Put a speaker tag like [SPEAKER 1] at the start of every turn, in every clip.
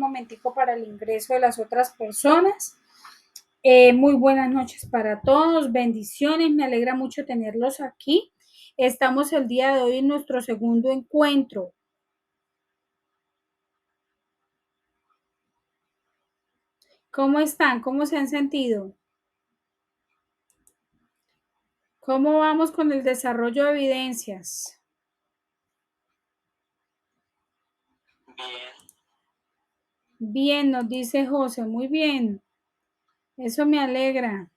[SPEAKER 1] un momentico para el ingreso de las otras personas. Muy buenas noches para todos, bendiciones, me alegra mucho tenerlos aquí. Estamos el día de hoy en nuestro segundo encuentro. ¿Cómo están? ¿Cómo se han sentido? ¿Cómo vamos con el desarrollo de evidencias?
[SPEAKER 2] Bien.
[SPEAKER 1] Bien, nos dice José, muy bien. Eso me alegra.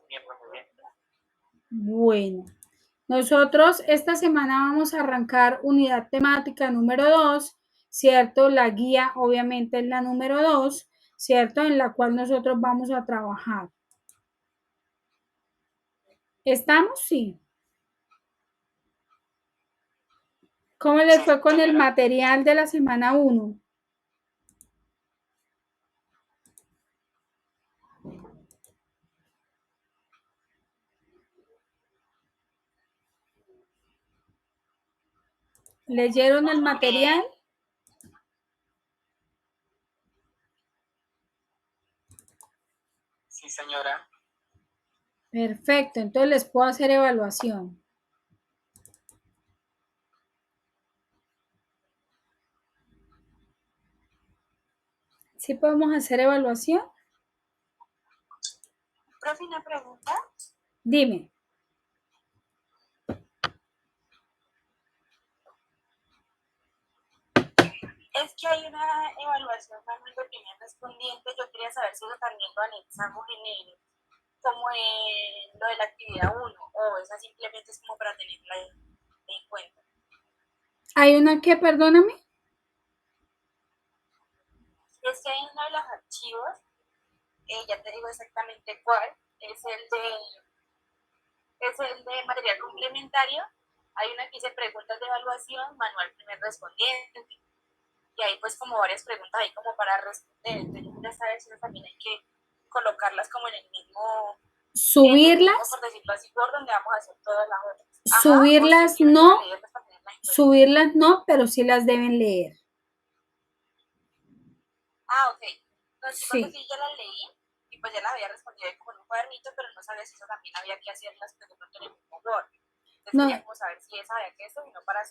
[SPEAKER 2] Bien, muy bien.
[SPEAKER 1] Bueno, nosotros esta semana vamos a arrancar unidad temática número 2, ¿cierto? La guía obviamente es la número 2, ¿cierto? En la cual nosotros vamos a trabajar. ¿Estamos? Sí. ¿Cómo les fue con el material de la semana 1? ¿Leyeron el material?
[SPEAKER 2] Sí, señora.
[SPEAKER 1] Perfecto, entonces les puedo hacer evaluación. ¿Sí podemos hacer evaluación?
[SPEAKER 2] Profe, una pregunta.
[SPEAKER 1] Dime.
[SPEAKER 2] Es que hay una evaluación manual de primer respondiente. Yo quería saber si eso también lo anexamos como en lo de la actividad 1 o esa simplemente es como para tenerla en cuenta.
[SPEAKER 1] ¿Hay una que, perdóname?
[SPEAKER 2] Es que hay uno de los archivos, ya te digo exactamente cuál, es el de material complementario. Hay una que dice preguntas de evaluación, manual primer respondiente. Y hay pues como varias preguntas ahí como para responder. Entonces yo quería saber si también hay que colocarlas como en el mismo,
[SPEAKER 1] ¿Subirlas?
[SPEAKER 2] por decirlo así, por donde vamos a hacer todas las otras.
[SPEAKER 1] Subirlas no, subirlas no, pero sí las deben leer.
[SPEAKER 2] Ok. Entonces, sí, porque
[SPEAKER 1] Sí.
[SPEAKER 2] sí, yo las leí y pues ya las había respondido como en un cuadernito, pero no sabía si eso también había que hacerlas pues de pronto en el mismo Word. Entonces
[SPEAKER 1] No,
[SPEAKER 2] quería como saber si esa había que eso y no para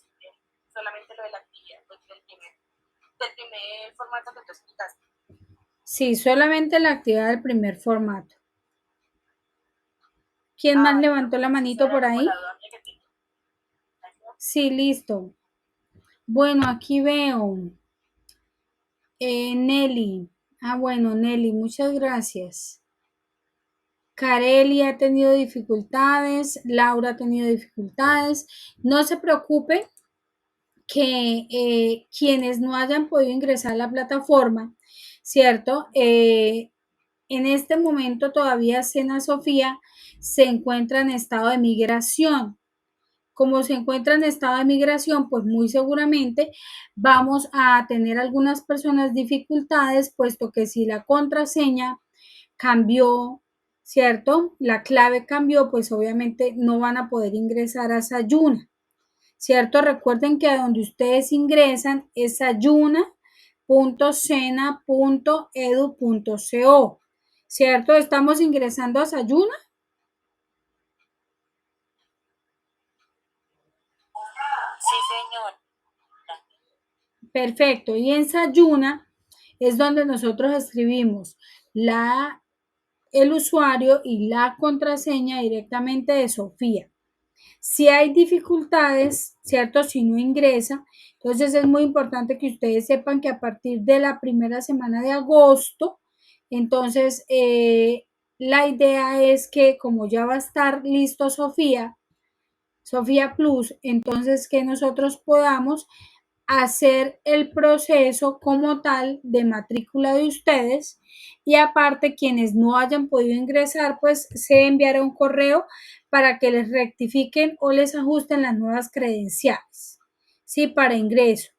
[SPEAKER 2] solamente lo de la actividad pues, del primer formato que tú explicaste.
[SPEAKER 1] sí, solamente la actividad del primer formato. ¿Quién más
[SPEAKER 2] Vale,
[SPEAKER 1] levantó la manito por ahí? Sí, listo. Bueno, aquí veo. Nelly. Ah, bueno, Nelly, muchas gracias. Carely ha tenido dificultades, Laura ha tenido dificultades. No se preocupe que quienes no hayan podido ingresar a la plataforma, ¿cierto? En este momento todavía Sena Sofía se encuentra en estado de migración. Como se encuentra en estado de migración, pues muy seguramente vamos a tener algunas personas dificultades, puesto que si la contraseña cambió, ¿cierto? La clave cambió, pues obviamente no van a poder ingresar a Sayuna, ¿cierto? Recuerden que a donde ustedes ingresan es sayuna.sena.edu.co, ¿cierto? Estamos ingresando a Sayuna.
[SPEAKER 2] Sí, señor.
[SPEAKER 1] Perfecto. Y en Sayuna es donde nosotros escribimos el usuario y la contraseña directamente de Sofía. Si hay dificultades, ¿cierto? Si no ingresa, entonces es muy importante que ustedes sepan que a partir de la primera semana de agosto, entonces la idea es que como ya va a estar listo Sofía Plus, entonces que nosotros podamos hacer el proceso como tal de matrícula de ustedes y aparte quienes no hayan podido ingresar pues se enviará un correo para que les rectifiquen o les ajusten las nuevas credenciales, sí, para ingreso.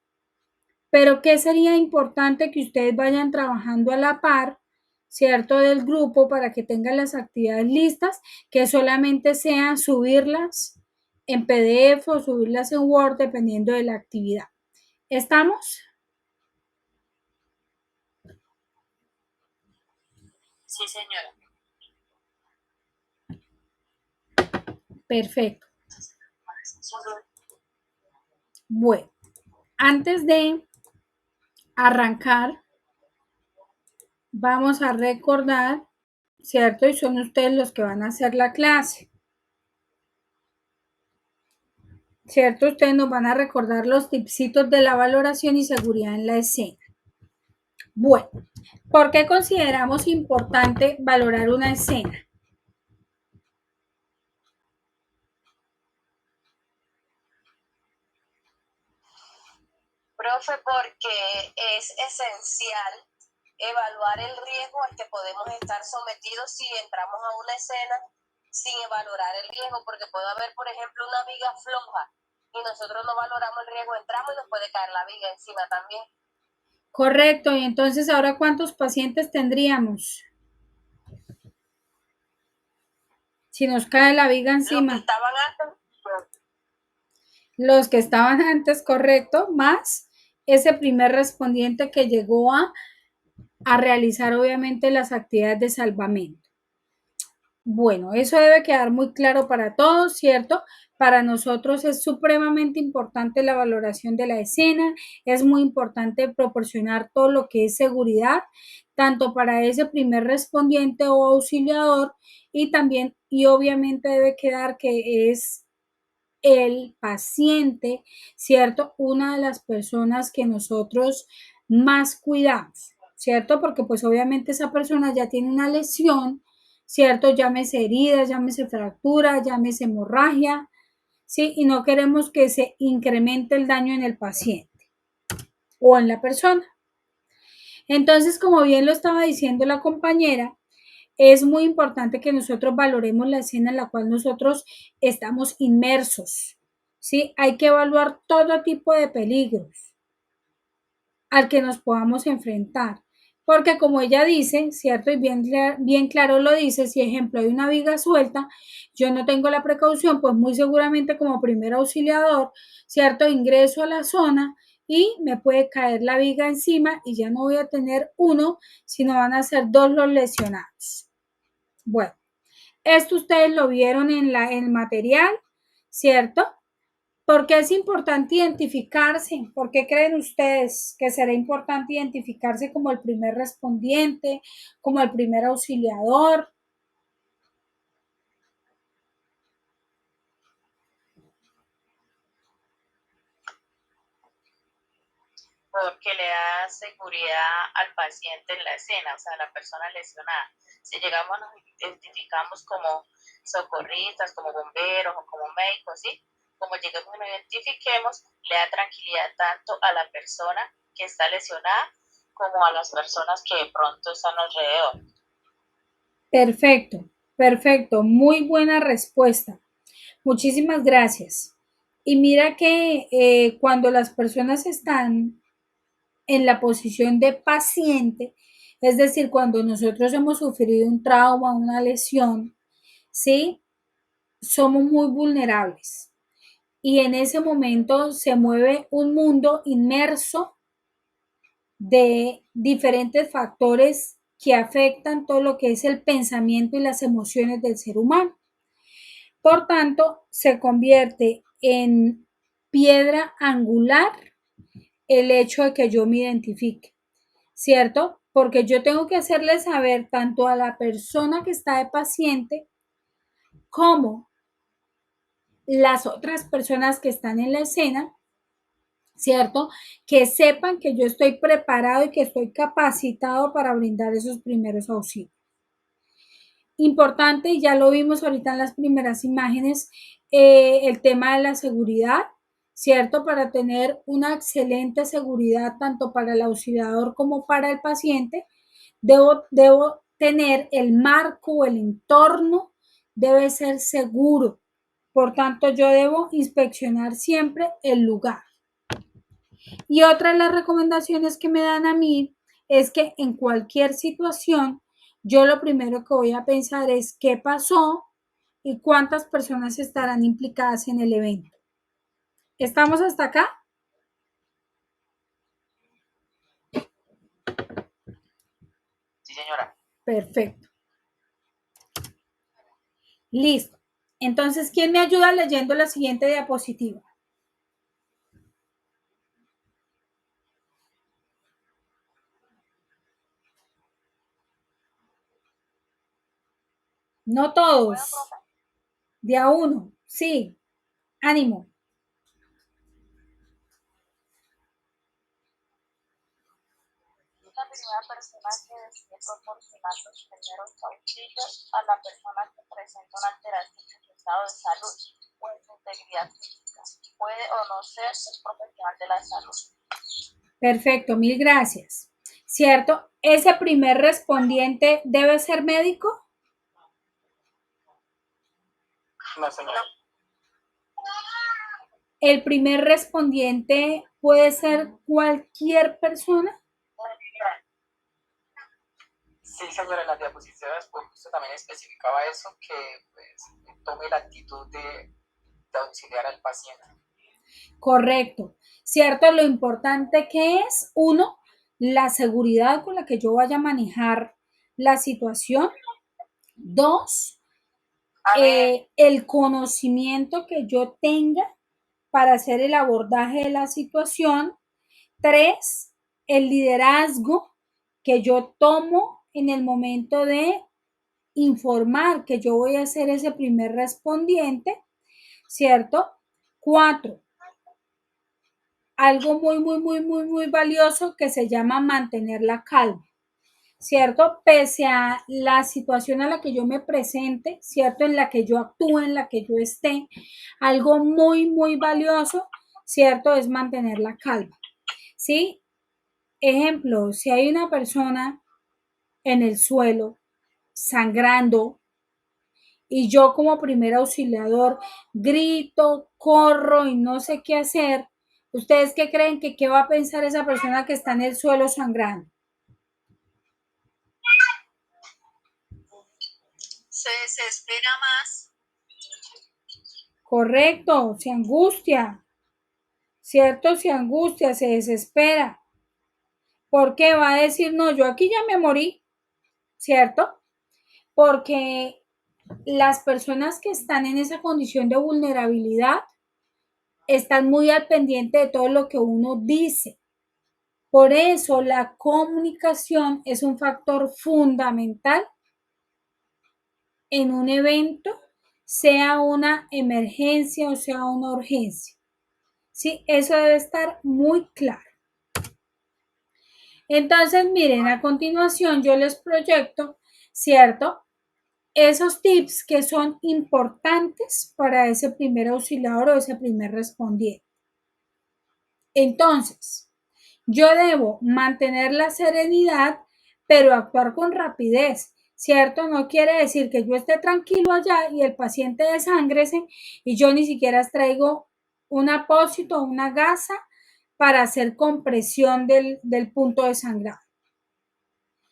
[SPEAKER 1] Pero ¿qué sería importante que ustedes vayan trabajando a la par, cierto, del grupo para que tengan las actividades listas, que solamente sean subirlas en PDF o subirlas en Word dependiendo de la actividad? ¿Estamos?
[SPEAKER 2] Sí, señora.
[SPEAKER 1] Perfecto. Bueno, antes de arrancar, vamos a recordar, ¿cierto? Y son ustedes los que van a hacer la clase. ¿Cierto? Ustedes nos van a recordar los tipsitos de la valoración y seguridad en la escena. Bueno, ¿por qué consideramos importante valorar una escena?
[SPEAKER 2] Profe, porque es esencial evaluar el riesgo al que podemos estar sometidos si entramos a una escena sin valorar el riesgo, porque puede haber, por ejemplo, una viga floja y nosotros no valoramos el riesgo, entramos y nos puede caer la viga encima también.
[SPEAKER 1] Correcto, y entonces ahora ¿cuántos pacientes tendríamos? Si nos cae la viga encima.
[SPEAKER 2] Los que estaban antes.
[SPEAKER 1] Los que estaban antes, correcto, más ese primer respondiente que llegó a realizar obviamente las actividades de salvamento. Bueno, eso debe quedar muy claro para todos, ¿cierto? Para nosotros es supremamente importante la valoración de la escena, es muy importante proporcionar todo lo que es seguridad, tanto para ese primer respondiente o auxiliador y también, y obviamente debe quedar que es el paciente, ¿cierto? Una de las personas que nosotros más cuidamos, ¿cierto? Porque pues obviamente esa persona ya tiene una lesión, ¿cierto? Llámese herida, llámese fractura, llámese hemorragia, ¿sí? Y no queremos que se incremente el daño en el paciente o en la persona. Entonces, como bien lo estaba diciendo la compañera, es muy importante que nosotros valoremos la escena en la cual nosotros estamos inmersos, ¿sí? Hay que evaluar todo tipo de peligros al que nos podamos enfrentar. Porque como ella dice, ¿cierto? Y bien claro lo dice, si ejemplo hay una viga suelta, yo no tengo la precaución, pues muy seguramente como primer auxiliador, ¿cierto? Ingreso a la zona y me puede caer la viga encima y ya no voy a tener uno, sino van a ser dos los lesionados. Bueno, esto ustedes lo vieron en el material, ¿cierto? ¿Por qué es importante identificarse? ¿Por qué creen ustedes que será importante identificarse como el primer respondiente, como el primer auxiliador?
[SPEAKER 2] Porque le da seguridad al paciente en la escena, o sea, a la persona lesionada. Si llegamos, nos identificamos como socorristas, como bomberos o como médicos, ¿sí? Como lleguemos y nos identifiquemos, le da tranquilidad tanto a la persona que está lesionada como a las personas que de pronto están alrededor.
[SPEAKER 1] Perfecto, perfecto, muy buena respuesta. Muchísimas gracias. Y mira que cuando las personas están en la posición de paciente, es decir, cuando nosotros hemos sufrido un trauma, una lesión, ¿sí? Somos muy vulnerables. Y en ese momento se mueve un mundo inmerso de diferentes factores que afectan todo lo que es el pensamiento y las emociones del ser humano. Por tanto, se convierte en piedra angular el hecho de que yo me identifique, ¿cierto? Porque yo tengo que hacerle saber tanto a la persona que está de paciente como las otras personas que están en la escena, ¿cierto? Que sepan que yo estoy preparado y que estoy capacitado para brindar esos primeros auxilios. Importante, ya lo vimos ahorita en las primeras imágenes, el tema de la seguridad, ¿cierto? Para tener una excelente seguridad tanto para el auxiliador como para el paciente, debo tener el marco o el entorno, debe ser seguro. Por tanto, yo debo inspeccionar siempre el lugar. Y otra de las recomendaciones que me dan a mí es que en cualquier situación, yo lo primero que voy a pensar es qué pasó y cuántas personas estarán implicadas en el evento. ¿Estamos hasta acá?
[SPEAKER 2] señora.
[SPEAKER 1] Perfecto. Listo. Entonces, ¿quién me ayuda leyendo la siguiente diapositiva? No todos. De a uno. Sí. Ánimo.
[SPEAKER 2] La primera persona que decide proporcionar los primeros auxilios a la persona que presenta una alteración en su estado de salud o en su integridad física. Puede o no ser un profesional de la salud.
[SPEAKER 1] Perfecto, mil gracias. ¿Cierto? ¿Ese primer respondiente debe ser médico?
[SPEAKER 2] No, señora.
[SPEAKER 1] ¿El primer respondiente puede ser cualquier persona?
[SPEAKER 2] Sí, señora, en las diapositivas pues, usted también especificaba eso, que pues, tome la actitud de auxiliar al paciente.
[SPEAKER 1] Correcto. ¿Cierto? Lo importante que es, uno, la seguridad con la que yo vaya a manejar la situación. Dos, el conocimiento que yo tenga para hacer el abordaje de la situación. Tres, el liderazgo que yo tomo en el momento de informar que yo voy a ser ese primer respondiente, ¿cierto? Cuatro, algo muy valioso que se llama mantener la calma, ¿cierto? Pese a la situación a la que yo me presente, ¿cierto? En la que yo actúe, en la que yo esté, algo muy valioso, ¿cierto? Es mantener la calma, ¿sí? Ejemplo, si hay una persona en el suelo sangrando y yo como primer auxiliador grito, corro y no sé qué hacer, ¿ustedes qué creen que qué va a pensar esa persona que está en el suelo sangrando?
[SPEAKER 2] Se desespera más.
[SPEAKER 1] Correcto, se angustia, ¿cierto? Se angustia, se desespera. ¿Por qué va a decir, no, yo aquí ya me morí, ¿cierto? Porque las personas que están en esa condición de vulnerabilidad están muy al pendiente de todo lo que uno dice. Por eso la comunicación es un factor fundamental en un evento, sea una emergencia o sea una urgencia. Sí, eso debe estar muy claro. Entonces, miren, a continuación yo les proyecto, ¿cierto? Esos tips que son importantes para ese primer auxiliador o ese primer respondiente. Entonces, yo debo mantener la serenidad, pero actuar con rapidez, ¿cierto? No quiere decir que yo esté tranquilo allá y el paciente desangrese y yo ni siquiera traigo un apósito o una gasa para hacer compresión del punto de sangrado.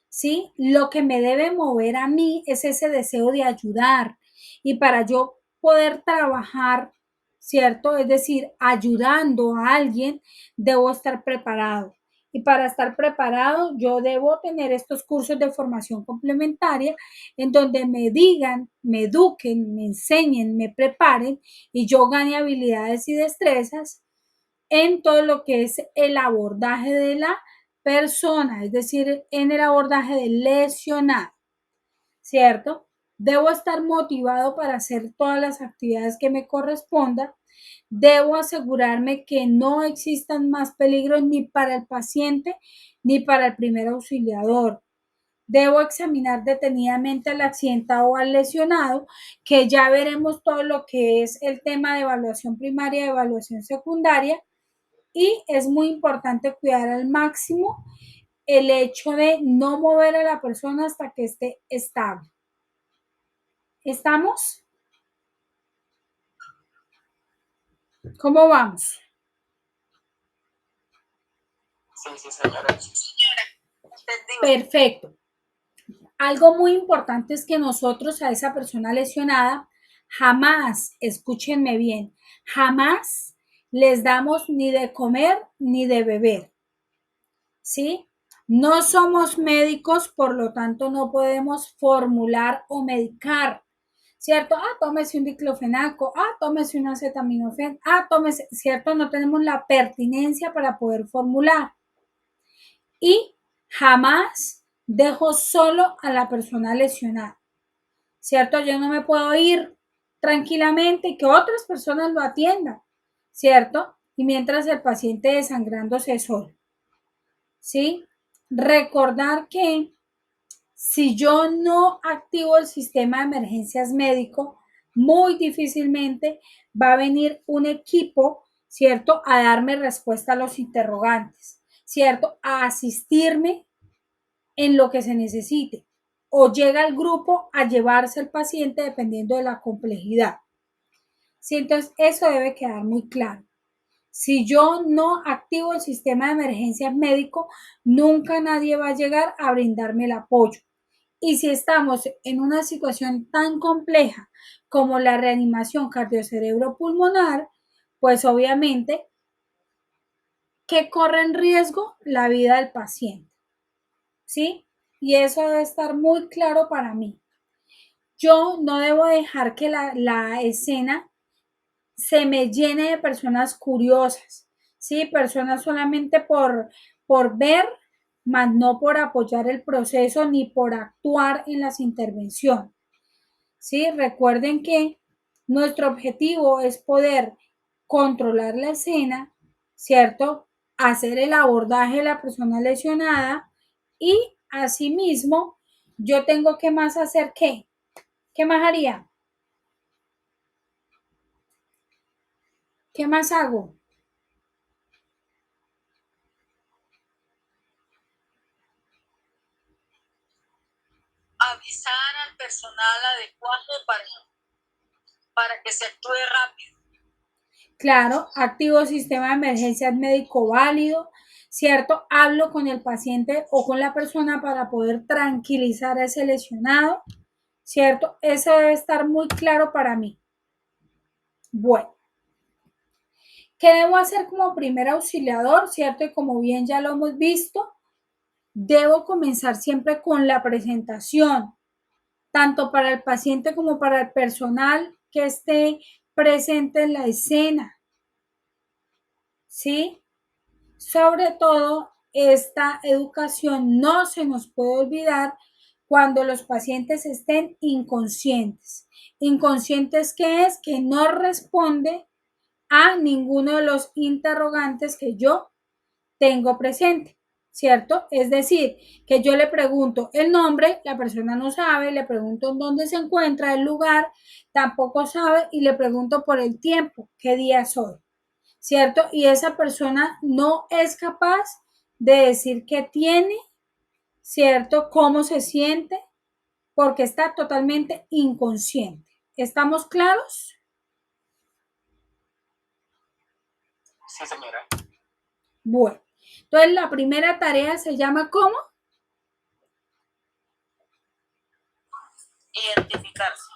[SPEAKER 1] ¿Sí? Lo que me debe mover a mí es ese deseo de ayudar y para yo poder trabajar, ¿cierto? Es decir, ayudando a alguien, debo estar preparado. Y para estar preparado, yo debo tener estos cursos de formación complementaria en donde me digan, me eduquen, me enseñen, me preparen y yo gane habilidades y destrezas en todo lo que es el abordaje de la persona, es decir, en el abordaje del lesionado, ¿cierto? Debo estar motivado para hacer todas las actividades que me correspondan. Debo asegurarme que no existan más peligros ni para el paciente ni para el primer auxiliador. Debo examinar detenidamente al accidentado o al lesionado, que ya veremos todo lo que es el tema de evaluación primaria y evaluación secundaria. Y es muy importante cuidar al máximo el hecho de no mover a la persona hasta que esté estable. ¿Estamos? ¿Cómo vamos?
[SPEAKER 2] Sí, señora.
[SPEAKER 1] Perfecto. Algo muy importante es que nosotros a esa persona lesionada jamás, escúchenme bien, jamás les damos ni de comer ni de beber. ¿Sí? No somos médicos, por lo tanto no podemos formular o medicar, ¿cierto? Tómese un diclofenaco, tómese un acetaminofén, tómese, ¿cierto? No tenemos la pertinencia para poder formular. Y jamás dejo solo a la persona lesionada, ¿cierto? Yo no me puedo ir tranquilamente y que otras personas lo atiendan, ¿cierto? Y mientras el paciente desangrándose solo, ¿sí? Recordar que si yo no activo el sistema de emergencias médico, muy difícilmente va a venir un equipo, ¿cierto?, a darme respuesta a los interrogantes, ¿cierto?, a asistirme en lo que se necesite. O llega el grupo a llevarse al paciente dependiendo de la complejidad. Sí, entonces eso debe quedar muy claro. Si yo no activo el sistema de emergencias médico, nunca nadie va a llegar a brindarme el apoyo. Y si estamos en una situación tan compleja como la reanimación cardiocerebropulmonar, pues obviamente que corre en riesgo la vida del paciente, ¿sí? Y eso debe estar muy claro para mí. Yo no debo dejar que la escena se me llene de personas curiosas, ¿sí? Personas solamente por ver, más no por apoyar el proceso ni por actuar en las intervenciones. ¿Sí? Recuerden que nuestro objetivo es poder controlar la escena, ¿cierto? Hacer el abordaje de la persona lesionada y asimismo yo tengo que más hacer qué. ¿Qué más haría? ¿Qué más hago?
[SPEAKER 2] Avisar al personal adecuado para que se actúe rápido.
[SPEAKER 1] Claro, activo sistema de emergencias médico válido, ¿cierto? Hablo con el paciente o con la persona para poder tranquilizar a ese lesionado, ¿cierto? Eso debe estar muy claro para mí. Bueno, ¿qué debo hacer como primer auxiliador, ¿cierto? Y como bien ya lo hemos visto, debo comenzar siempre con la presentación, tanto para el paciente como para el personal que esté presente en la escena, ¿sí? Sobre todo, esta educación no se nos puede olvidar cuando los pacientes estén inconscientes. Inconscientes, ¿qué es? Que no responde a ninguno de los interrogantes que yo tengo presente, ¿cierto? Es decir, que yo le pregunto el nombre, la persona no sabe, le pregunto en dónde se encuentra el lugar, tampoco sabe y le pregunto por el tiempo, qué día soy, ¿cierto? Y esa persona no es capaz de decir qué tiene, ¿cierto? Cómo se siente, porque está totalmente inconsciente. ¿Estamos claros?
[SPEAKER 2] Sí, señora.
[SPEAKER 1] Bueno, entonces la primera tarea se llama ¿cómo?
[SPEAKER 2] Identificarse.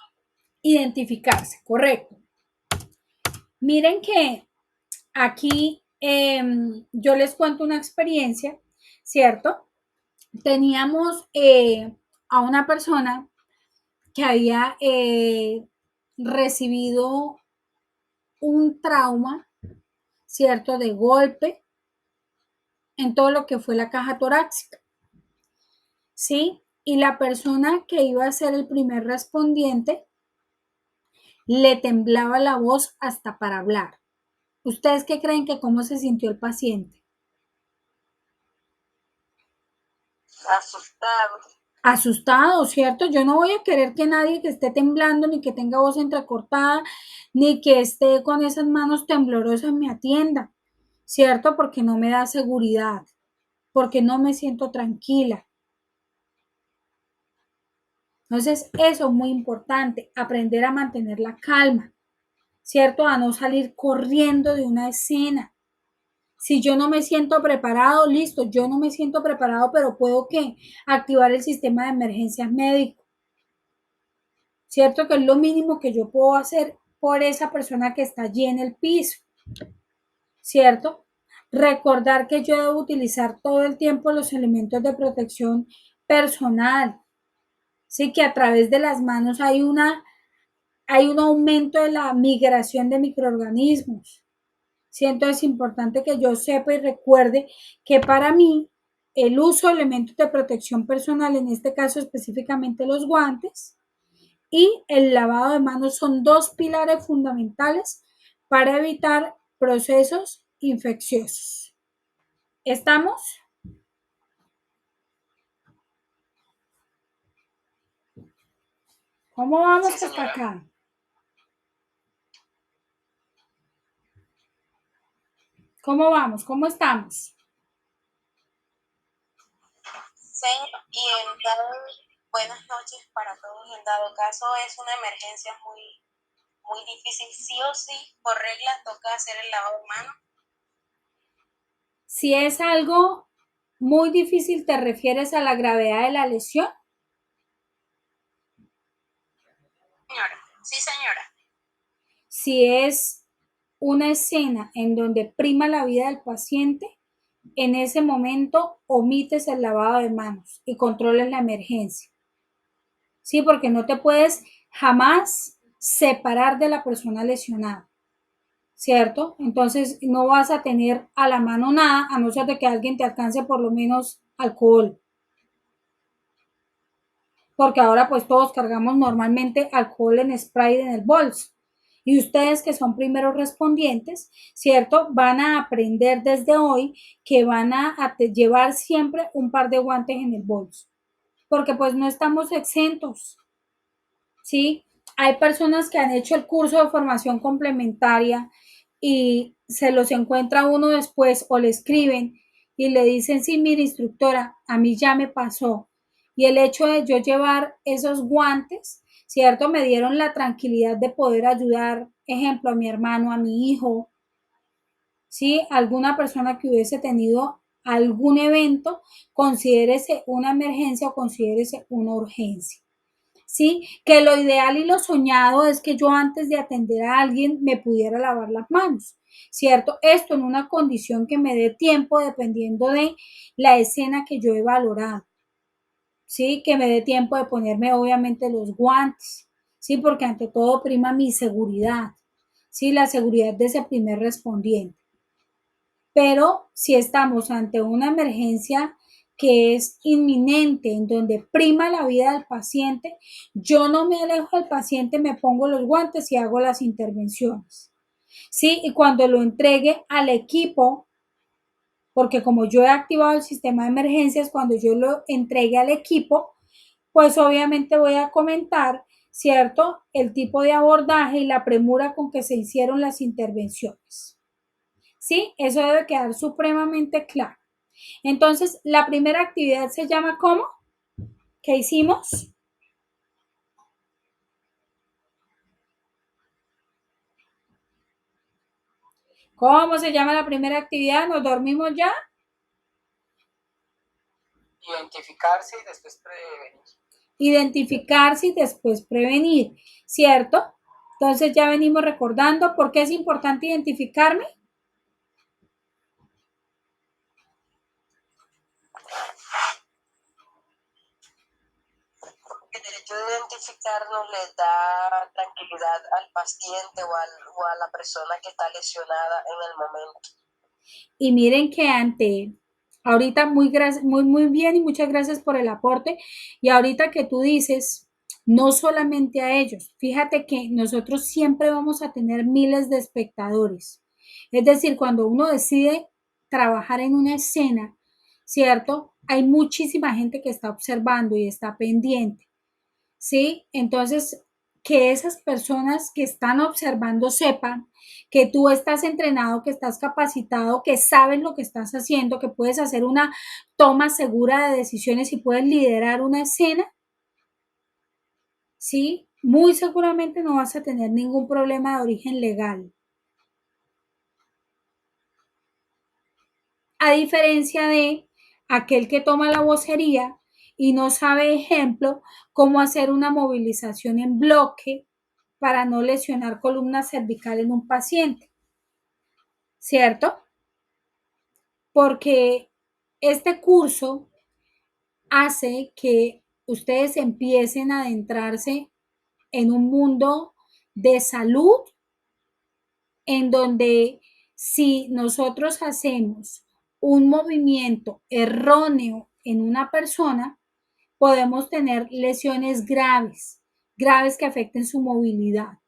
[SPEAKER 1] Identificarse, correcto. Miren que aquí yo les cuento una experiencia, ¿cierto? Teníamos a una persona que había recibido un trauma, ¿cierto? De golpe en todo lo que fue la caja torácica, ¿sí? Y la persona que iba a ser el primer respondiente le temblaba la voz hasta para hablar. ¿Ustedes qué creen que cómo se sintió el paciente?
[SPEAKER 2] Asustado.
[SPEAKER 1] Asustado, ¿cierto? Yo no voy a querer que nadie que esté temblando, ni que tenga voz entrecortada, ni que esté con esas manos temblorosas me atienda, ¿cierto? Porque no me da seguridad, porque no me siento tranquila. Entonces, eso es muy importante, aprender a mantener la calma, ¿cierto? A no salir corriendo de una escena. Si yo no me siento preparado, listo, yo no me siento preparado, pero puedo ¿qué? Activar el sistema de emergencias médico, ¿cierto? Que es lo mínimo que yo puedo hacer por esa persona que está allí en el piso, ¿cierto? Recordar que yo debo utilizar todo el tiempo los elementos de protección personal. Sí, que a través de las manos hay un aumento de la migración de microorganismos. Sí, entonces es importante que yo sepa y recuerde que para mí el uso de elementos de protección personal, en este caso específicamente los guantes, y el lavado de manos son dos pilares fundamentales para evitar procesos infecciosos. ¿Estamos? ¿Cómo vamos
[SPEAKER 2] Sí,
[SPEAKER 1] hasta
[SPEAKER 2] señora.
[SPEAKER 1] acá? ¿Cómo vamos? ¿Cómo estamos?
[SPEAKER 2] Señor, y buenas noches para todos. En dado caso es una emergencia muy difícil, sí o sí, por regla toca hacer el lavado de manos.
[SPEAKER 1] Si es algo muy difícil, ¿te refieres a la gravedad de la lesión?
[SPEAKER 2] Señora, sí, señora.
[SPEAKER 1] Si es una escena en donde prima la vida del paciente, en ese momento omites el lavado de manos y controles la emergencia. Sí, porque no te puedes jamás separar de la persona lesionada, ¿cierto? Entonces no vas a tener a la mano nada, a no ser de que alguien te alcance por lo menos alcohol. Porque ahora pues todos cargamos normalmente alcohol en spray en el bolso. Y ustedes que son primeros respondientes, ¿cierto? Van a aprender desde hoy que van a llevar siempre un par de guantes en el bolso. Porque pues no estamos exentos, ¿sí? Hay personas que han hecho el curso de formación complementaria y se los encuentra uno después o le escriben y le dicen, sí, mire, instructora, a mí ya me pasó. Y el hecho de yo llevar esos guantes, ¿cierto? Me dieron la tranquilidad de poder ayudar, ejemplo, a mi hermano, a mi hijo, ¿sí? Alguna persona que hubiese tenido algún evento, considérese una emergencia o considérese una urgencia. ¿Sí? Que lo ideal y lo soñado es que yo antes de atender a alguien me pudiera lavar las manos, ¿cierto? Esto en una condición que me dé tiempo dependiendo de la escena que yo he valorado, ¿sí? Que me dé tiempo de ponerme obviamente los guantes, ¿sí? Porque ante todo prima mi seguridad, ¿sí? La seguridad de ese primer respondiente. Pero si estamos ante una emergencia que es inminente, en donde prima la vida del paciente, yo no me alejo del paciente, me pongo los guantes y hago las intervenciones. Sí, y cuando lo entregue al equipo, porque como yo he activado el sistema de emergencias, cuando yo lo entregue al equipo, pues obviamente voy a comentar, ¿cierto? El tipo de abordaje y la premura con que se hicieron las intervenciones. ¿Sí? Eso debe quedar supremamente claro. Entonces, la primera actividad se llama ¿cómo? ¿Qué hicimos? ¿Cómo se llama la primera actividad? ¿Nos dormimos ya?
[SPEAKER 2] Identificarse y después prevenir.
[SPEAKER 1] Identificarse y después prevenir, ¿cierto? Entonces ya venimos recordando por qué es importante identificarme.
[SPEAKER 2] El hecho de identificarnos le da tranquilidad al paciente o a la persona que está lesionada en el momento.
[SPEAKER 1] Y miren que ante ahorita muy bien y muchas gracias por el aporte. Y ahorita que tú dices, no solamente a ellos, fíjate que nosotros siempre vamos a tener miles de espectadores. Es decir, cuando uno decide trabajar en una escena, ¿cierto? Hay muchísima gente que está observando y está pendiente. ¿Sí? Entonces, que esas personas que están observando sepan que tú estás entrenado, que estás capacitado, que sabes lo que estás haciendo, que puedes hacer una toma segura de decisiones y puedes liderar una escena, ¿sí? Muy seguramente no vas a tener ningún problema de origen legal. A diferencia de aquel que toma la vocería y no sabe, ejemplo, cómo hacer una movilización en bloque para no lesionar columna cervical en un paciente, ¿cierto? porque este curso hace que ustedes empiecen a adentrarse en un mundo de salud en donde si nosotros hacemos un movimiento erróneo en una persona, podemos tener lesiones graves, graves que afecten su movilidad.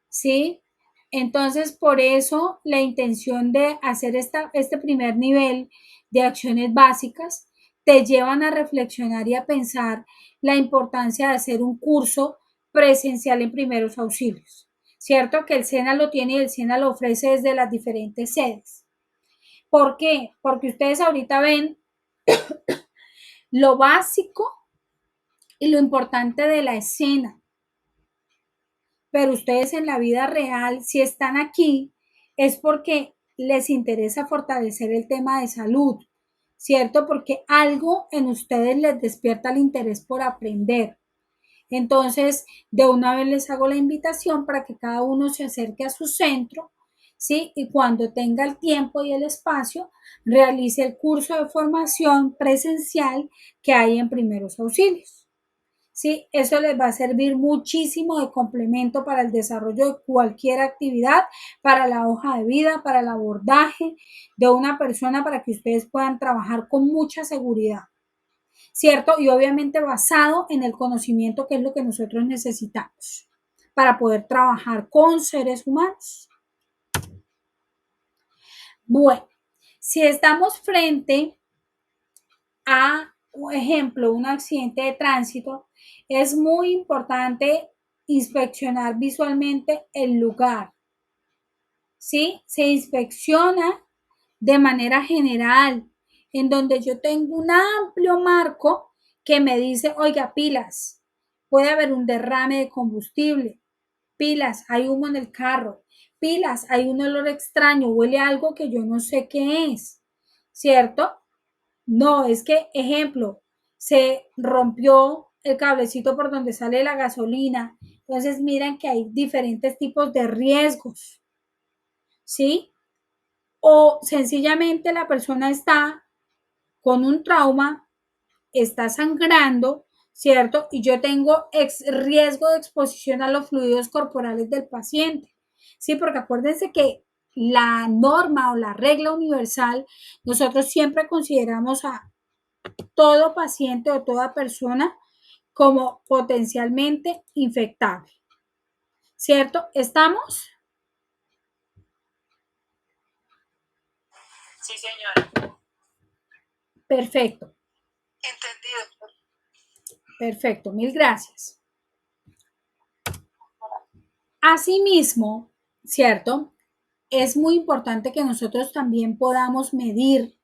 [SPEAKER 1] ¿Sí? Entonces, por eso la intención de hacer este primer nivel de acciones básicas te llevan a reflexionar y a pensar la importancia de hacer un curso presencial en primeros auxilios. Cierto que el SENA lo tiene y el SENA lo ofrece desde las diferentes sedes. ¿Por qué? Porque ustedes ahorita ven lo básico y lo importante de la escena, pero ustedes en la vida real, si están aquí, es porque les interesa fortalecer el tema de salud, ¿cierto? Porque algo en ustedes les despierta el interés por aprender. Entonces, de una vez les hago la invitación para que cada uno se acerque a su centro, ¿sí? Y cuando tenga el tiempo y el espacio, realice el curso de formación presencial que hay en primeros auxilios. ¿Sí? Eso les va a servir muchísimo de complemento para el desarrollo de cualquier actividad, para la hoja de vida, para el abordaje de una persona, para que ustedes puedan trabajar con mucha seguridad, ¿cierto? Y obviamente basado en el conocimiento que es lo que nosotros necesitamos para poder trabajar con seres humanos. Bueno, si estamos frente a, por ejemplo, un accidente de tránsito, es muy importante inspeccionar visualmente el lugar. ¿Sí? Se inspecciona de manera general, en donde yo tengo un amplio marco que me dice, oiga, pilas, puede haber un derrame de combustible, pilas, hay humo en el carro, pilas, hay un olor extraño, huele a algo que yo no sé qué es, ¿cierto? No, es que, ejemplo, se rompió el cablecito por donde sale la gasolina. Entonces, miran que hay diferentes tipos de riesgos, ¿sí? O sencillamente la persona está con un trauma, está sangrando, ¿cierto? Y yo tengo riesgo de exposición a los fluidos corporales del paciente, ¿sí? Porque acuérdense que la norma o la regla universal, nosotros siempre consideramos a todo paciente o toda persona como potencialmente infectable, ¿cierto? ¿Estamos?
[SPEAKER 2] Sí, señora.
[SPEAKER 1] Perfecto,
[SPEAKER 2] Entendido.
[SPEAKER 1] perfecto, mil gracias. Asimismo, ¿cierto? Es muy importante que nosotros también podamos medir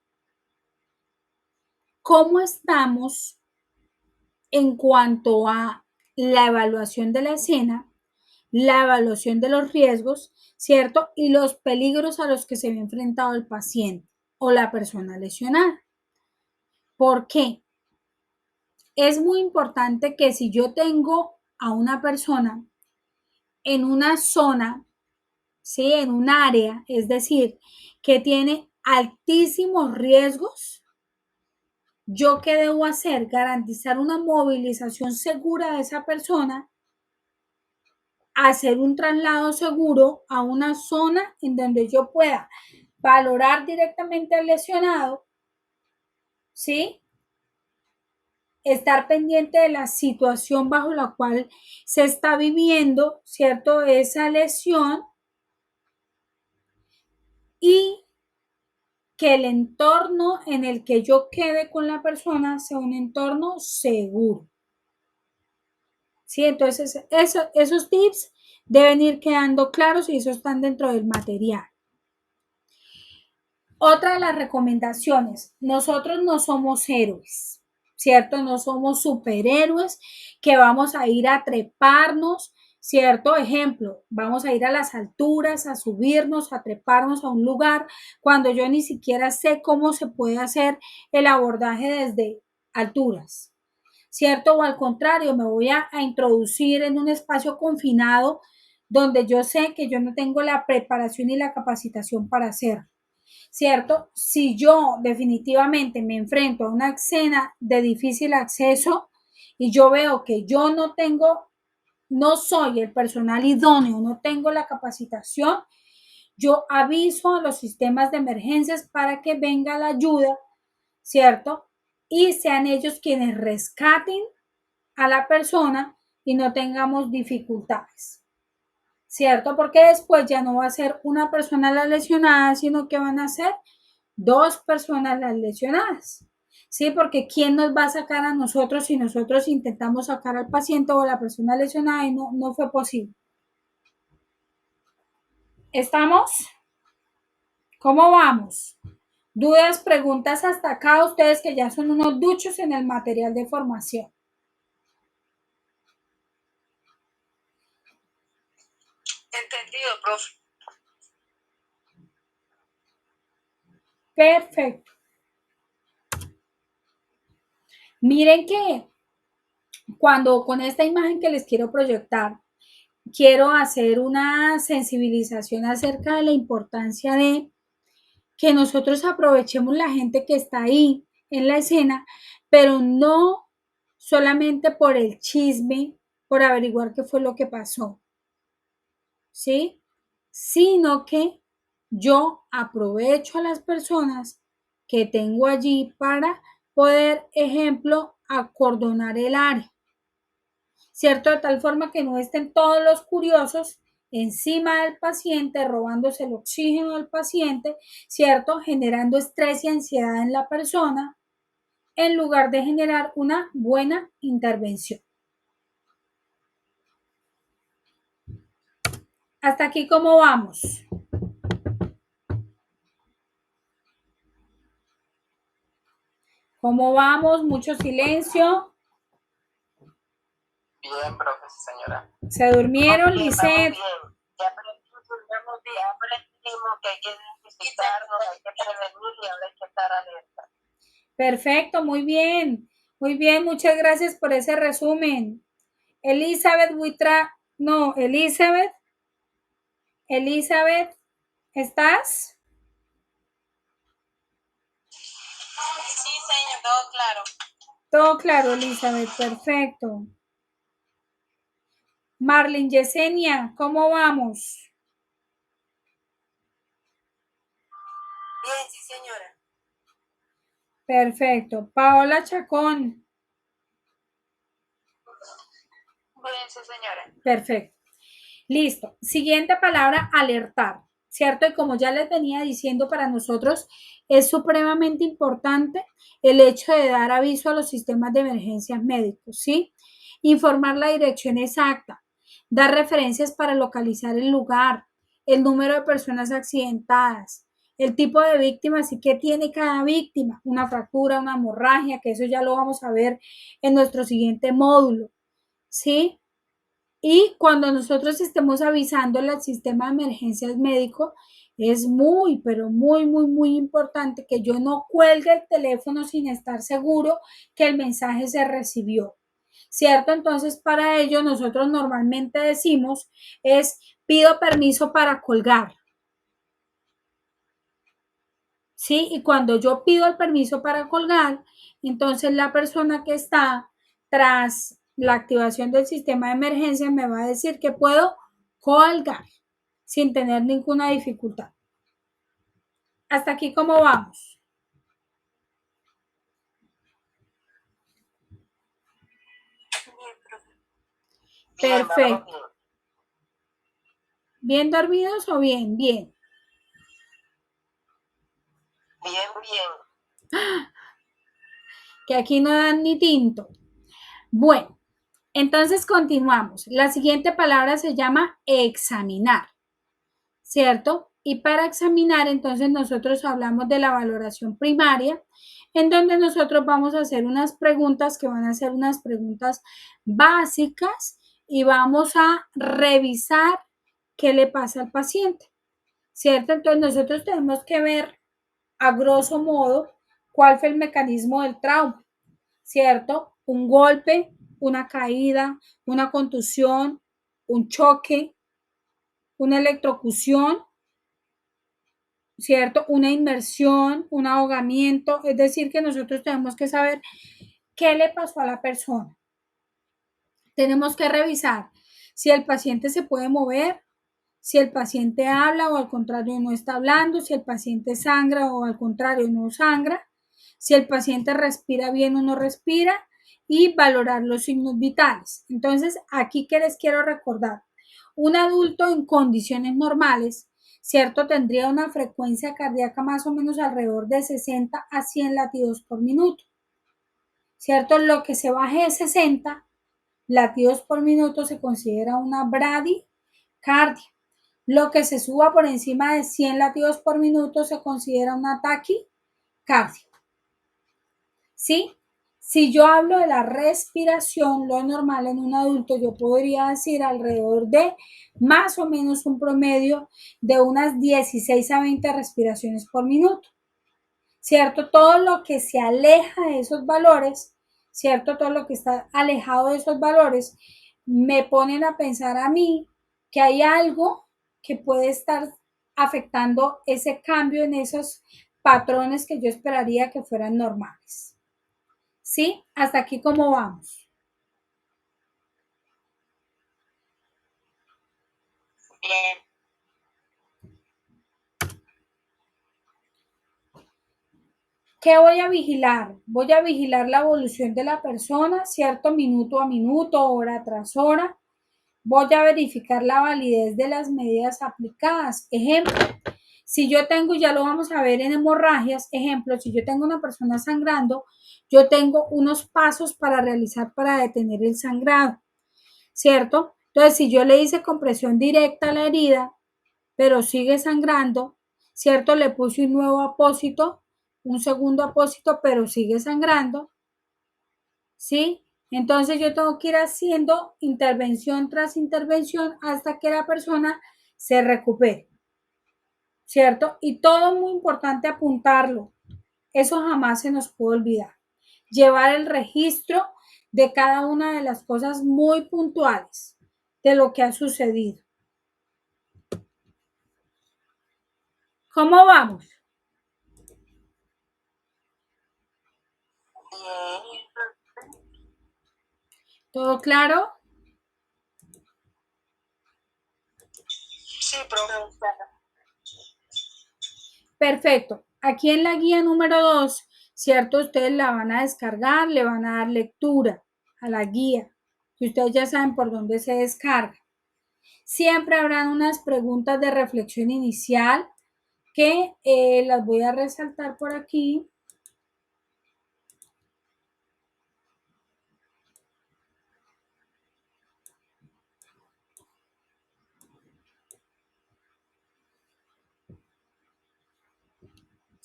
[SPEAKER 1] cómo estamos en cuanto a la evaluación de la escena, la evaluación de los riesgos, ¿cierto? Y los peligros a los que se ve enfrentado el paciente o la persona lesionada. ¿Por qué? Es muy importante que si yo tengo a una persona en una zona, ¿sí? En un área, es decir, que tiene altísimos riesgos, ¿yo qué debo hacer? Garantizar una movilización segura de esa persona, hacer un traslado seguro a una zona en donde yo pueda valorar directamente al lesionado, ¿sí? Estar pendiente de la situación bajo la cual se está viviendo, ¿cierto? Esa lesión y que el entorno en el que yo quede con la persona sea un entorno seguro. ¿Sí? Entonces, esos tips deben ir quedando claros y eso están dentro del material. Otra de las recomendaciones, nosotros no somos héroes, ¿cierto? No somos superhéroes que vamos a ir a treparnos, ¿cierto? Ejemplo, vamos a ir a las alturas, a subirnos, a treparnos a un lugar cuando yo ni siquiera sé cómo se puede hacer el abordaje desde alturas, ¿cierto? O al contrario, me voy a introducir en un espacio confinado donde yo sé que yo no tengo la preparación y la capacitación para hacerlo. ¿cierto? Si yo definitivamente me enfrento a una escena de difícil acceso y yo veo que yo no tengo, no soy el personal idóneo, no tengo la capacitación, yo aviso a los sistemas de emergencias para que venga la ayuda, ¿cierto? Y sean ellos quienes rescaten a la persona y no tengamos dificultades, ¿cierto? Porque después ya no va a ser una persona la lesionada, sino que van a ser dos personas las lesionadas. Sí, porque ¿quién nos va a sacar a nosotros si nosotros intentamos sacar al paciente o a la persona lesionada y no fue posible? ¿Estamos? ¿Cómo vamos? ¿Dudas, preguntas hasta acá? Ustedes que ya son unos duchos en el material de formación.
[SPEAKER 2] Entendido, profe.
[SPEAKER 1] Perfecto. Miren que cuando con esta imagen que les quiero proyectar, quiero hacer una sensibilización acerca de la importancia de que nosotros aprovechemos la gente que está ahí en la escena, pero no solamente por el chisme, por averiguar qué fue lo que pasó, ¿sí? Sino que yo aprovecho a las personas que tengo allí para poder, ejemplo, acordonar el área, ¿cierto? De tal forma que no estén todos los curiosos encima del paciente, robándose el oxígeno del paciente, ¿cierto? Generando estrés y ansiedad en la persona, en lugar de generar una buena intervención. Hasta aquí, ¿cómo vamos? ¿Cómo vamos? Mucho silencio.
[SPEAKER 2] Bien, profe, señora.
[SPEAKER 1] ¿Se durmieron, Lisette?
[SPEAKER 2] Ya aprendimos que hay que identificarnos, hay que prevenir y ahora hay que estar alerta.
[SPEAKER 1] Perfecto, muy bien. Muy bien, muchas gracias por ese resumen. Elizabeth Buitra, no, Elizabeth, ¿estás?
[SPEAKER 2] Sí, señor, todo claro.
[SPEAKER 1] Todo claro, Elizabeth, perfecto. Marlene Yesenia, ¿cómo vamos?
[SPEAKER 2] Bien, sí, señora.
[SPEAKER 1] Perfecto. Paola Chacón.
[SPEAKER 2] Bien, sí, señora.
[SPEAKER 1] Perfecto. Listo. Siguiente palabra, alertar, ¿cierto? Y como ya les venía diciendo, para nosotros es supremamente importante el hecho de dar aviso a los sistemas de emergencias médicos, ¿sí? Informar la dirección exacta, dar referencias para localizar el lugar, el número de personas accidentadas, el tipo de víctimas y qué tiene cada víctima, una fractura, una hemorragia, que eso ya lo vamos a ver en nuestro siguiente módulo, ¿sí? Y cuando nosotros estemos avisándole al sistema de emergencias médico, es muy, pero muy importante que yo no cuelgue el teléfono sin estar seguro que el mensaje se recibió, ¿cierto? Entonces, para ello, nosotros normalmente decimos es pido permiso para colgar, ¿sí? Y cuando yo pido el permiso para colgar, entonces la persona que está tras la activación del sistema de emergencia me va a decir que puedo colgar sin tener ninguna dificultad. Hasta aquí, ¿cómo vamos? Perfecto. ¿Bien dormidos o bien? Bien.
[SPEAKER 2] Bien.
[SPEAKER 1] Que aquí no dan ni tinto. Bueno, entonces continuamos. La siguiente palabra se llama examinar, ¿cierto? Y para examinar, entonces nosotros hablamos de la valoración primaria, en donde nosotros vamos a hacer unas preguntas que van a ser unas preguntas básicas y vamos a revisar qué le pasa al paciente, ¿cierto? Entonces nosotros tenemos que ver a grosso modo cuál fue el mecanismo del trauma, ¿cierto? Un golpe, una caída, una contusión, un choque, una electrocución, ¿cierto? Una inmersión, un ahogamiento, es decir, que nosotros tenemos que saber qué le pasó a la persona. Tenemos que revisar si el paciente se puede mover, si el paciente habla o al contrario no está hablando, si el paciente sangra o al contrario no sangra, si el paciente respira bien o no respira y valorar los signos vitales. Entonces, aquí que les quiero recordar, un adulto en condiciones normales, ¿cierto? Tendría una frecuencia cardíaca más o menos alrededor de 60 a 100 latidos por minuto, ¿cierto? Lo que se baje de 60 latidos por minuto se considera una bradicardia. Lo que se suba por encima de 100 latidos por minuto se considera una taquicardia. ¿Sí? Si yo hablo de la respiración, lo normal en un adulto, yo podría decir alrededor de más o menos un promedio de unas 16 a 20 respiraciones por minuto. ¿Cierto? Todo lo que se aleja de esos valores, ¿cierto? Todo lo que está alejado de esos valores, me ponen a pensar a mí que hay algo que puede estar afectando ese cambio en esos patrones que yo esperaría que fueran normales. ¿Sí? Hasta aquí cómo vamos.
[SPEAKER 2] Bien.
[SPEAKER 1] ¿Qué voy a vigilar? Voy a vigilar la evolución de la persona, ¿cierto? Minuto a minuto, hora tras hora. Voy a verificar la validez de las medidas aplicadas. Ejemplo, si yo tengo, ya lo vamos a ver en hemorragias, ejemplo, si yo tengo una persona sangrando, yo tengo unos pasos para realizar para detener el sangrado, ¿cierto? Entonces, si yo le hice compresión directa a la herida, pero sigue sangrando, ¿cierto? Le puse un nuevo apósito, un segundo apósito, pero sigue sangrando, ¿sí? Entonces yo tengo que ir haciendo intervención tras intervención hasta que la persona se recupere, ¿cierto? Y todo muy importante apuntarlo. Eso jamás se nos puede olvidar. Llevar el registro de cada una de las cosas muy puntuales de lo que ha sucedido. ¿Cómo vamos?
[SPEAKER 2] Bien.
[SPEAKER 1] ¿Todo claro?
[SPEAKER 2] Sí, profe.
[SPEAKER 1] Perfecto. Aquí en la guía número 2, ¿cierto? Ustedes la van a descargar, le van a dar lectura a la guía, que ustedes ya saben por dónde se descarga. Siempre habrán unas preguntas de reflexión inicial que las voy a resaltar por aquí.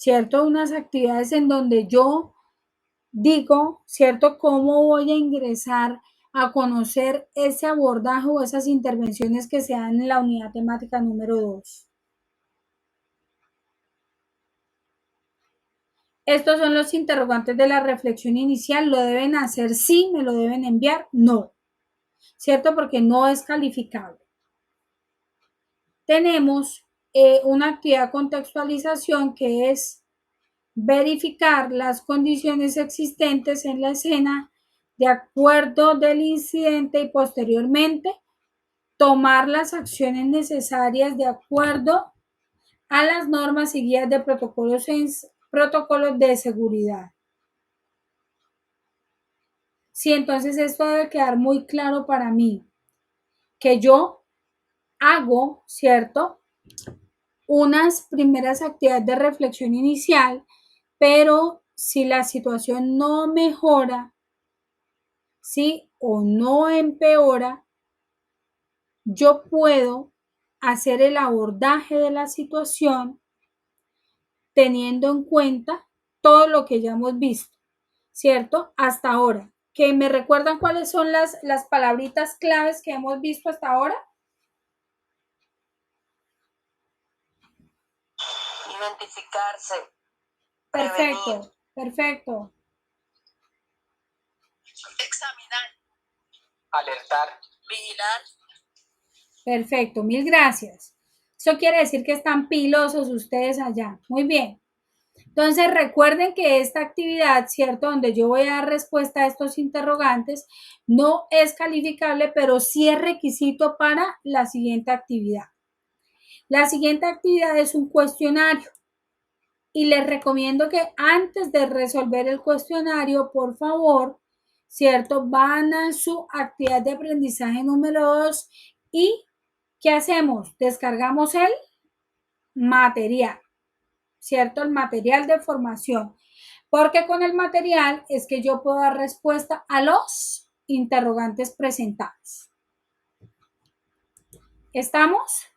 [SPEAKER 1] ¿Cierto? Unas actividades en donde yo digo, ¿cierto? ¿Cómo voy a ingresar a conocer ese abordaje o esas intervenciones que se dan en la unidad temática número 2? Estos son los interrogantes de la reflexión inicial. ¿Lo deben hacer? Sí. ¿Me lo deben enviar? No. ¿Cierto? Porque no es calificable. Tenemos una actividad de contextualización que es verificar las condiciones existentes en la escena de acuerdo del incidente y posteriormente tomar las acciones necesarias de acuerdo a las normas y guías de protocolos de seguridad. Sí, entonces esto debe quedar muy claro para mí, que yo hago, ¿cierto? Unas primeras actividades de reflexión inicial, pero si la situación no mejora, ¿sí? O no empeora, yo puedo hacer el abordaje de la situación teniendo en cuenta todo lo que ya hemos visto, ¿cierto? Hasta ahora. ¿Que me recuerdan cuáles son las palabritas claves que hemos visto hasta ahora?
[SPEAKER 2] Identificarse.
[SPEAKER 1] Perfecto,
[SPEAKER 2] Prevenir.
[SPEAKER 1] perfecto.
[SPEAKER 2] Examinar. Alertar. Vigilar.
[SPEAKER 1] Perfecto, mil gracias. Eso quiere decir que están pilosos ustedes allá. Muy bien. Entonces recuerden que esta actividad, ¿cierto? Donde yo voy a dar respuesta a estos interrogantes, no es calificable, pero sí es requisito para la siguiente actividad. La siguiente actividad es un cuestionario y les recomiendo que antes de resolver el cuestionario, por favor, ¿cierto? Van a su actividad de aprendizaje número 2 y ¿qué hacemos? Descargamos el material, ¿cierto? El material de formación. Porque con el material es que yo puedo dar respuesta a los interrogantes presentados. ¿Estamos?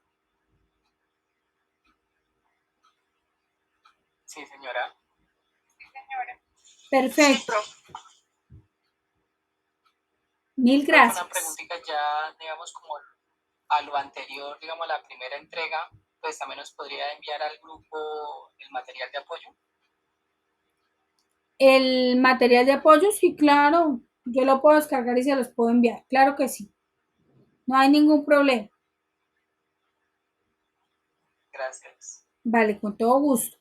[SPEAKER 3] Sí, señora.
[SPEAKER 2] Sí, señora.
[SPEAKER 1] Perfecto.
[SPEAKER 2] Sí,
[SPEAKER 1] Mil
[SPEAKER 3] Profe, una
[SPEAKER 1] gracias.
[SPEAKER 3] preguntita ya, digamos, como a lo anterior, digamos, la primera entrega, pues también nos podría enviar al grupo el material de apoyo.
[SPEAKER 1] El material de apoyo, sí, claro. Yo lo puedo descargar y se los puedo enviar. Claro que sí. No hay ningún problema.
[SPEAKER 3] Gracias.
[SPEAKER 1] Vale, con todo gusto.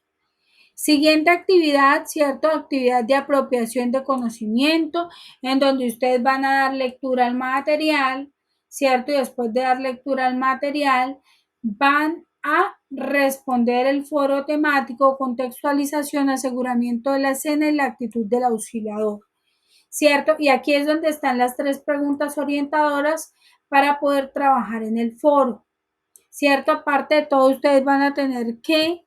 [SPEAKER 1] Siguiente actividad, ¿cierto? Actividad de apropiación de conocimiento, en donde ustedes van a dar lectura al material, ¿cierto? Y después de dar lectura al material, van a responder el foro temático, contextualización, aseguramiento de la escena y la actitud del auxiliador, ¿cierto? Y aquí es donde están las 3 preguntas orientadoras para poder trabajar en el foro, ¿cierto? Aparte de todo, ustedes van a tener que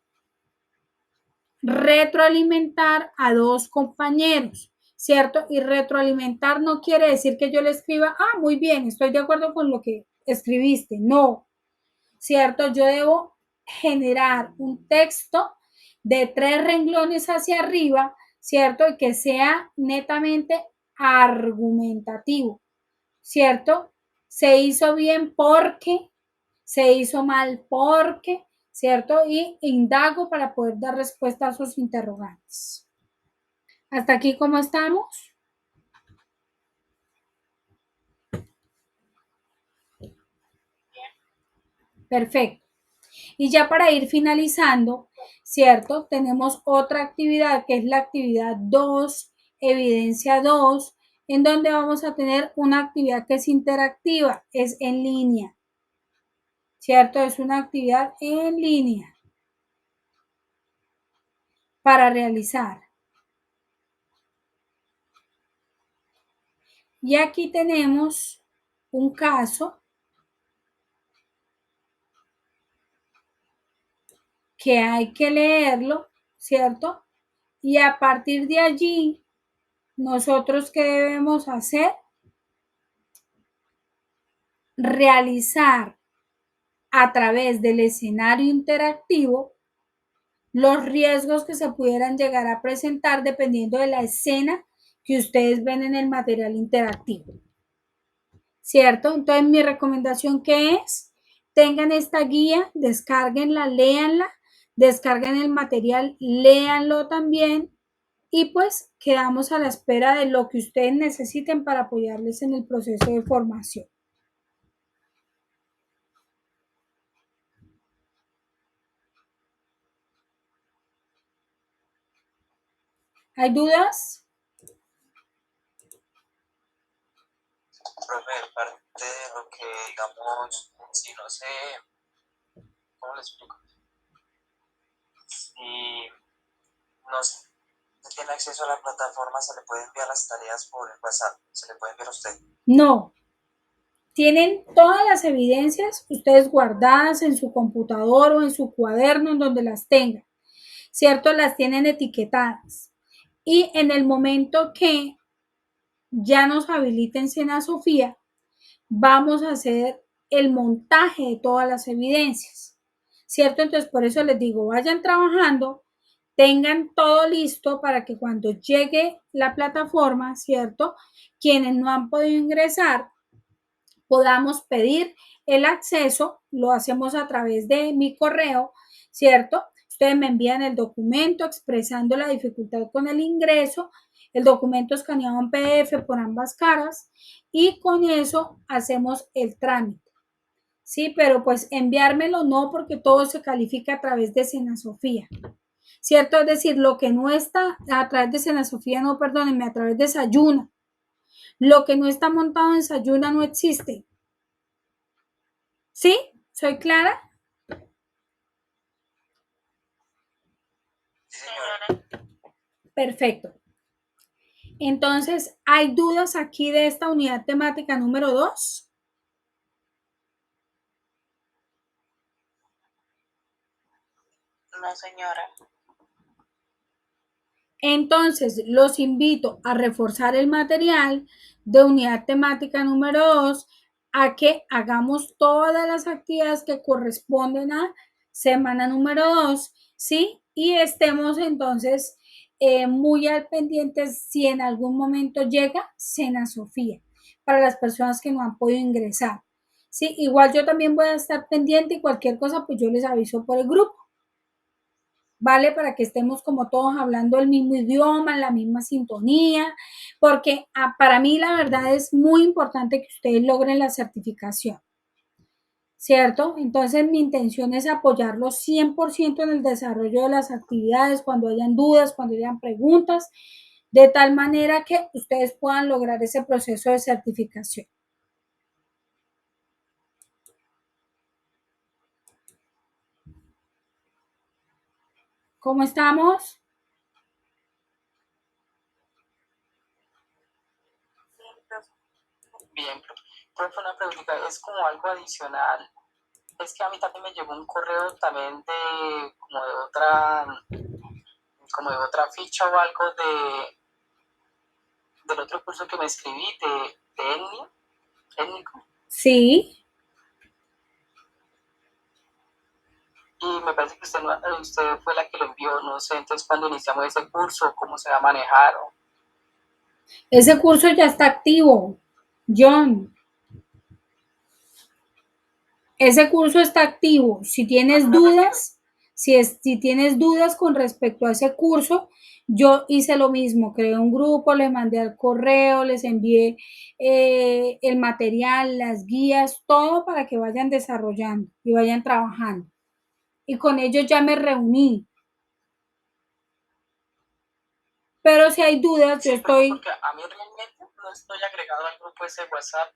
[SPEAKER 1] retroalimentar a 2 compañeros, ¿cierto? Y retroalimentar no quiere decir que yo le escriba, muy bien, estoy de acuerdo con lo que escribiste. No, ¿cierto? Yo debo generar un texto de 3 renglones hacia arriba, ¿cierto? Y que sea netamente argumentativo, ¿cierto? Se hizo bien porque, se hizo mal porque, ¿cierto? Y indago para poder dar respuesta a sus interrogantes. ¿Hasta aquí cómo estamos? Perfecto. Y ya para ir finalizando, ¿cierto? Tenemos otra actividad que es la actividad 2, evidencia 2, en donde vamos a tener una actividad que es interactiva, es en línea, ¿cierto? Es una actividad en línea para realizar. Y aquí tenemos un caso que hay que leerlo, ¿cierto? Y a partir de allí, nosotros, ¿qué debemos hacer? Realizar a través del escenario interactivo los riesgos que se pudieran llegar a presentar dependiendo de la escena que ustedes ven en el material interactivo. ¿Cierto? Entonces mi recomendación que es, tengan esta guía, descárguenla, léanla, descarguen el material, léanlo también y pues quedamos a la espera de lo que ustedes necesiten para apoyarles en el proceso de formación. ¿Hay dudas?
[SPEAKER 3] Profe, parte de lo que, digamos, si no sé, ¿cómo le explico? Si no se tiene acceso a la plataforma, se le puede enviar las tareas por el WhatsApp, se le puede enviar a usted.
[SPEAKER 1] No. Tienen todas las evidencias ustedes guardadas en su computador o en su cuaderno, en donde las tengan, ¿cierto? Las tienen etiquetadas. Y en el momento que ya nos habiliten Sena Sofía, vamos a hacer el montaje de todas las evidencias, ¿cierto? Entonces, por eso les digo, vayan trabajando, tengan todo listo para que cuando llegue la plataforma, ¿cierto? Quienes no han podido ingresar, podamos pedir el acceso, lo hacemos a través de mi correo, ¿cierto? Ustedes me envían el documento expresando la dificultad con el ingreso, el documento escaneado en PDF por ambas caras y con eso hacemos el trámite, Sí, pero pues enviármelo no, porque todo se califica a través de Sena Sofía. ¿Cierto? Es decir, lo que no está a través de Sena Sofía, no, perdónenme, a través de Sayuna. Lo que no está montado en Sayuna no existe. ¿Sí? ¿Soy clara?
[SPEAKER 3] Sí, señora.
[SPEAKER 1] Perfecto. Entonces, ¿hay dudas aquí de esta unidad temática número 2?
[SPEAKER 3] No, señora.
[SPEAKER 1] Entonces, los invito a reforzar el material de unidad temática número 2, a que hagamos todas las actividades que corresponden a semana número 2, ¿sí? Y estemos entonces muy al pendiente si en algún momento llega Sena Sofía para las personas que no han podido ingresar. Sí, igual yo también voy a estar pendiente y cualquier cosa, pues yo les aviso por el grupo. ¿Vale? Para que estemos como todos hablando el mismo idioma, la misma sintonía, porque para mí la verdad es muy importante que ustedes logren la certificación, ¿cierto? Entonces mi intención es apoyarlos 100% en el desarrollo de las actividades, cuando hayan dudas, cuando hayan preguntas, de tal manera que ustedes puedan lograr ese proceso de certificación. ¿Cómo estamos?
[SPEAKER 3] Bien, profe, una pregunta, es como algo adicional. Es que a mí también me llegó un correo también de como de otra ficha o algo del otro curso que me escribí de étnico.
[SPEAKER 1] Sí.
[SPEAKER 3] Y me parece que usted fue la que lo envió, no sé, entonces cuando iniciamos ese curso, cómo se va a manejar.
[SPEAKER 1] Ese curso ya está activo, John. Ese curso está activo. Si tienes dudas, si tienes dudas con respecto a ese curso, yo hice lo mismo, creé un grupo, les mandé al correo, les envié el material, las guías, todo para que vayan desarrollando y vayan trabajando. Y con ellos ya me reuní. Pero si hay dudas,
[SPEAKER 3] Sí,
[SPEAKER 1] yo estoy...
[SPEAKER 3] Porque a mí realmente no estoy agregado al grupo ese WhatsApp.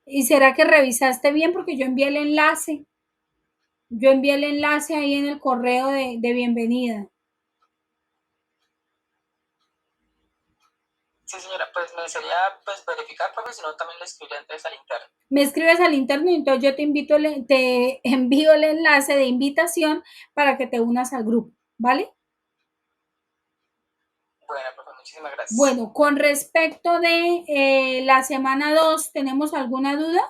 [SPEAKER 1] ¿Y será que revisaste bien? Porque yo envié el enlace. Yo envié el enlace ahí en el correo de bienvenida.
[SPEAKER 3] Sí, señora, pues me sería pues verificar, porque si no también le escribiría antes al interno.
[SPEAKER 1] Me escribes al interno y entonces yo te envío el enlace de invitación para que te unas al grupo, ¿vale?
[SPEAKER 3] Bueno, profe, muchísimas gracias.
[SPEAKER 1] Bueno, con respecto de la semana 2, ¿tenemos alguna duda?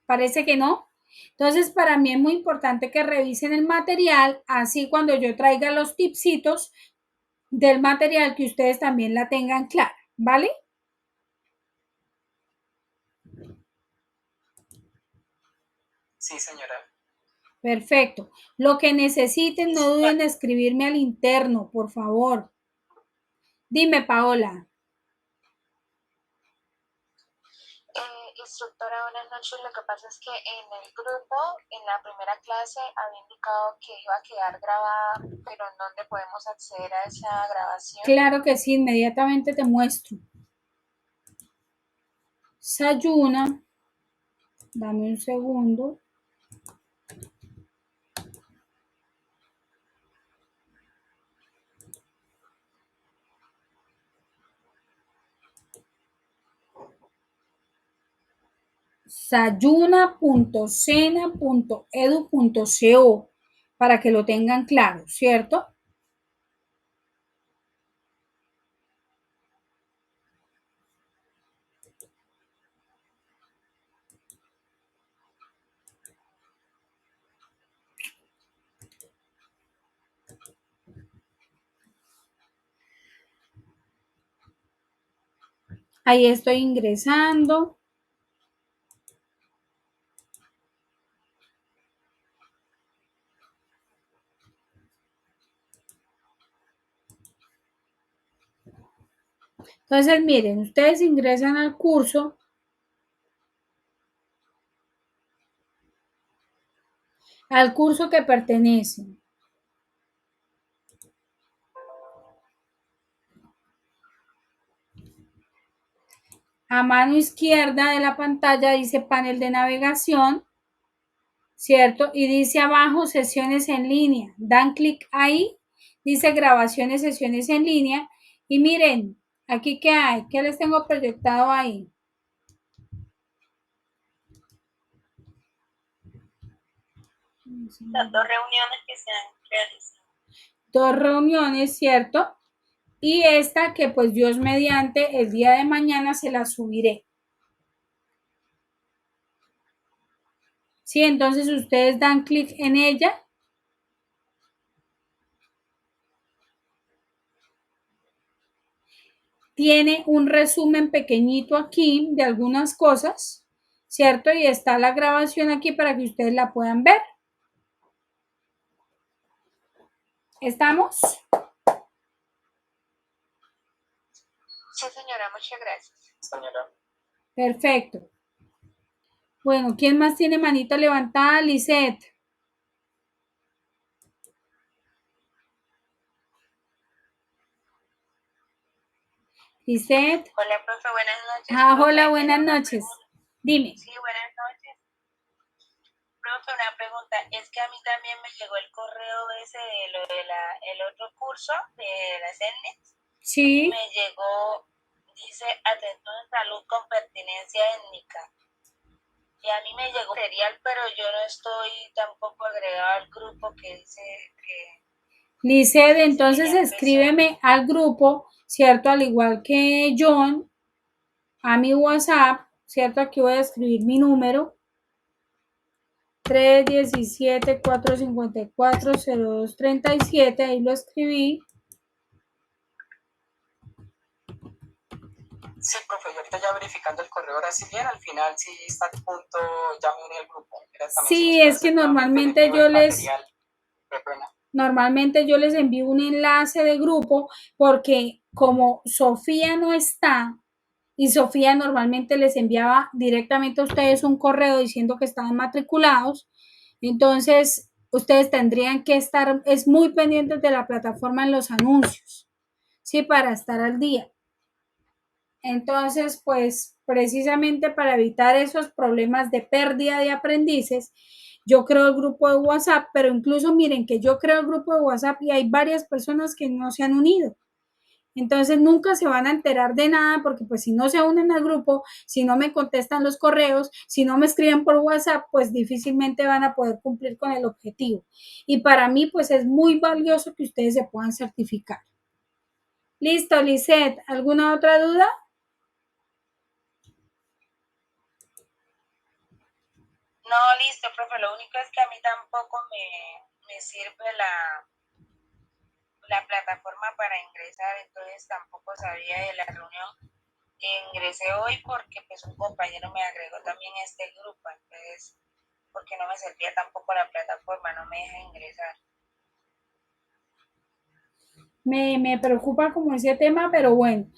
[SPEAKER 1] Parece que no. Entonces, para mí es muy importante que revisen el material, así cuando yo traiga los tipsitos del material, que ustedes también la tengan clara, ¿vale?
[SPEAKER 3] Sí, señora.
[SPEAKER 1] Perfecto. Lo que necesiten, no duden en escribirme al interno, por favor. Dime, Paola.
[SPEAKER 4] Instructora, buenas noches. Lo que pasa es que en el grupo, en la primera clase, había indicado que iba a quedar grabada, pero ¿en dónde podemos acceder a esa grabación?
[SPEAKER 1] Claro que sí, inmediatamente te muestro. Sayuna, dame un segundo. sayuna.sena.edu.co para que lo tengan claro, ¿cierto? Ahí estoy ingresando. Entonces, miren, ustedes ingresan al curso. Al curso que pertenecen. A mano izquierda de la pantalla dice panel de navegación, ¿cierto? Y dice abajo sesiones en línea. Dan clic ahí, dice grabaciones, sesiones en línea. Y miren, aquí qué hay, ¿qué les tengo proyectado ahí?
[SPEAKER 2] Las 2 reuniones que se han realizado.
[SPEAKER 1] 2 reuniones, ¿cierto? Y esta que pues Dios mediante el día de mañana se la subiré. Sí, entonces ustedes dan clic en ella. Tiene un resumen pequeñito aquí de algunas cosas, ¿cierto? Y está la grabación aquí para que ustedes la puedan ver. ¿Estamos?
[SPEAKER 4] Sí, señora, muchas gracias.
[SPEAKER 3] Señora.
[SPEAKER 1] Perfecto. Bueno, ¿quién más tiene manita levantada? Lisette. Lisette.
[SPEAKER 2] Hola, profe, buenas noches.
[SPEAKER 1] Ah,
[SPEAKER 2] Profe,
[SPEAKER 1] hola,
[SPEAKER 2] era
[SPEAKER 1] buenas
[SPEAKER 2] una
[SPEAKER 1] noches.
[SPEAKER 2] pregunta.
[SPEAKER 1] Dime.
[SPEAKER 2] Sí, buenas noches. Profe, una pregunta. Es que a mí también me llegó el correo ese de lo de el otro curso de la CENME.
[SPEAKER 1] Sí.
[SPEAKER 2] Me llegó, dice, atención en salud con pertinencia étnica. Y a mí me llegó material, pero yo no estoy tampoco agregado al grupo que dice que...
[SPEAKER 1] Lisette, entonces escríbeme al grupo, ¿cierto? Al igual que John, a mi WhatsApp, ¿cierto? Aquí voy a escribir mi número. 317-454-0237, ahí lo escribí.
[SPEAKER 3] Sí, profe, y ahorita ya verificando el correo, ahora sí bien, al final sí está al punto, ya me uní al grupo.
[SPEAKER 1] Sí, es que normalmente yo les envío un enlace de grupo porque como Sofía no está y Sofía normalmente les enviaba directamente a ustedes un correo diciendo que estaban matriculados, entonces ustedes tendrían que estar, es muy pendientes de la plataforma en los anuncios, sí, para estar al día. Entonces, pues precisamente para evitar esos problemas de pérdida de aprendices, yo creo el grupo de WhatsApp, pero incluso miren que yo creo el grupo de WhatsApp y hay varias personas que no se han unido. Entonces nunca se van a enterar de nada porque pues si no se unen al grupo, si no me contestan los correos, si no me escriben por WhatsApp, pues difícilmente van a poder cumplir con el objetivo. Y para mí pues es muy valioso que ustedes se puedan certificar. Listo, Lisette, ¿alguna otra duda?
[SPEAKER 2] No, listo, profe. Lo único es que a mí tampoco me sirve la plataforma para ingresar, entonces tampoco sabía de la reunión. Ingresé hoy porque pues un compañero me agregó también a este grupo, entonces porque no me servía tampoco la plataforma, no me deja ingresar.
[SPEAKER 1] Me preocupa como ese tema, pero bueno,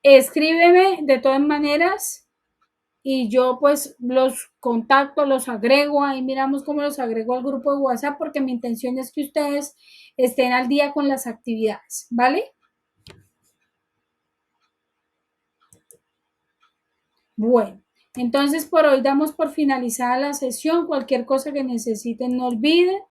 [SPEAKER 1] escríbeme de todas maneras y yo pues los contacto, los agrego, ahí miramos cómo los agrego al grupo de WhatsApp porque mi intención es que ustedes estén al día con las actividades, ¿vale? Bueno, entonces por hoy damos por finalizada la sesión, cualquier cosa que necesiten no olviden.